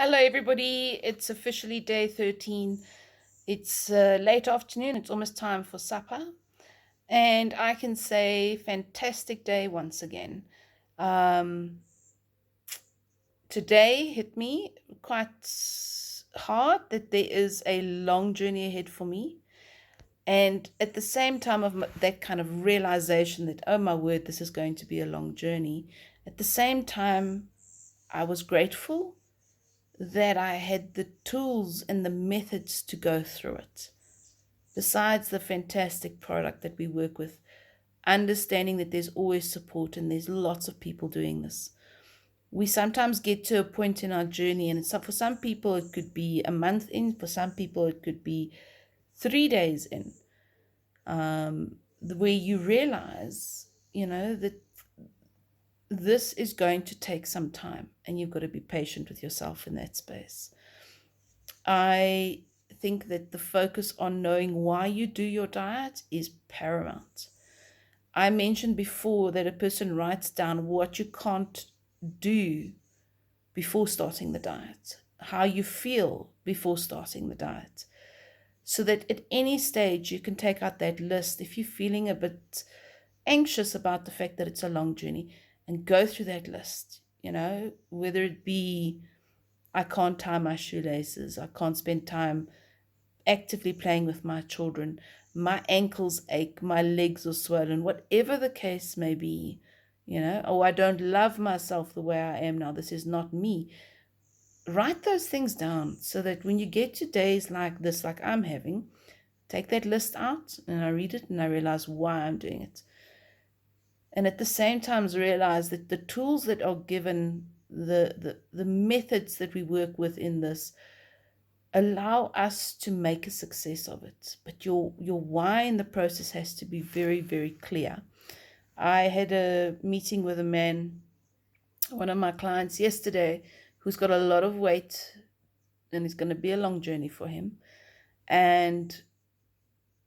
Hello, everybody. It's officially day 13. It's late afternoon. It's almost time for supper. And I can say, fantastic day once again. Um, Today hit me quite hard that there is a long journey ahead for me. And at the same time of that kind of realization that, oh my word, this is going to be a long journey. At the same time, I was grateful that I had the tools and the methods to go through it. Besides the fantastic product that we work with, understanding that there's always support and there's lots of people doing this. We sometimes get to a point in our journey, and for some people, it could be a month in, for some people, it could be 3 days in, where you realize, that this is going to take some time and you've got to be patient with yourself in that space. I think that the focus on knowing why you do your diet is paramount. I mentioned before that a person writes down what you can't do before starting the diet, how you feel before starting the diet, so that at any stage you can take out that list if you're feeling a bit anxious about the fact that it's a long journey and go through that list, whether it be I can't tie my shoelaces, I can't spend time actively playing with my children, my ankles ache, my legs are swollen, whatever the case may be, oh, I don't love myself the way I am now, this is not me. Write those things down so that when you get to days like this, like I'm having, take that list out and I read it and I realize why I'm doing it. And at the same time, realize that the tools that are given, the methods that we work with in this, allow us to make a success of it. But your why in the process has to be very, very clear. I had a meeting with a man, one of my clients yesterday, who's got a lot of weight and it's going to be a long journey for him. And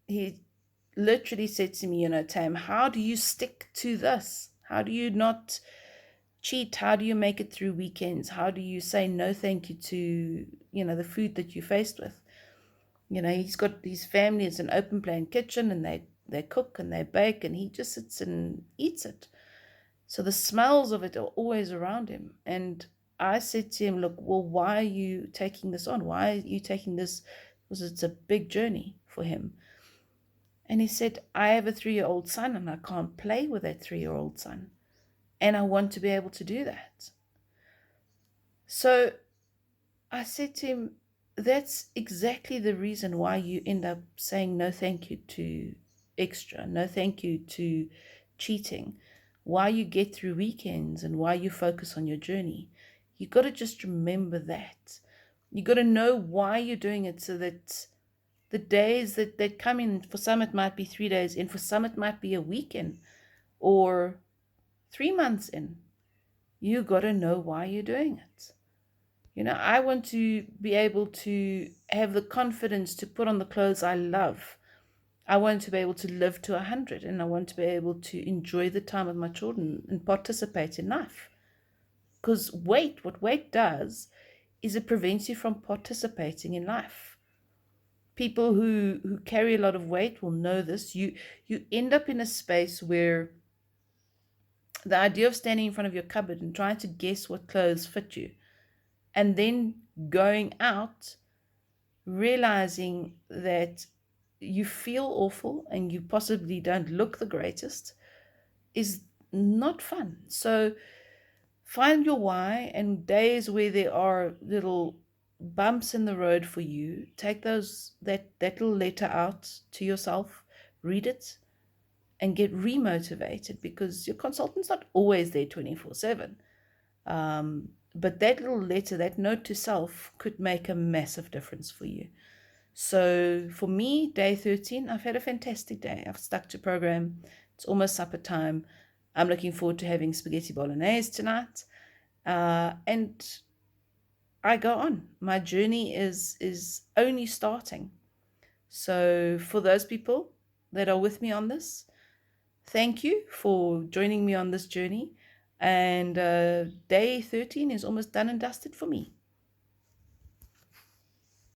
he literally said to me, Tam, how do you stick to this? How do you not cheat? How do you make it through weekends? How do you say no thank you to, the food that you're faced with? He's got his family, it's an open plan kitchen, and they cook and they bake, and he just sits and eats it. So the smells of it are always around him. And I said to him, look, well, why are you taking this on? Why are you taking this? Because it's a big journey for him. And he said, I have a 3-year-old son and I can't play with that 3-year-old son. And I want to be able to do that. So I said to him, that's exactly the reason why you end up saying no thank you to extra, no thank you to cheating, why you get through weekends and why you focus on your journey. You got to just remember that. You got to know why you're doing it, so that the days that come in, for some it might be 3 days in, for some it might be a weekend or 3 months in. You got to know why you're doing it. I want to be able to have the confidence to put on the clothes I love. I want to be able to live to 100, and I want to be able to enjoy the time with my children and participate in life. Because what weight does is it prevents you from participating in life. People who carry a lot of weight will know this. You end up in a space where the idea of standing in front of your cupboard and trying to guess what clothes fit you, and then going out realizing that you feel awful and you possibly don't look the greatest is not fun. So find your why, and days where there are little bumps in the road for you, take that little letter out to yourself, read it, and get remotivated, because your consultant's not always there 24/7. But that little letter, that note to self, could make a massive difference for you. So for me, day 13, I've had a fantastic day. I've stuck to program. It's almost supper time. I'm looking forward to having spaghetti bolognese tonight. And I go on. My journey is only starting. So for those people that are with me on this, thank you for joining me on this journey. And day 13 is almost done and dusted for me.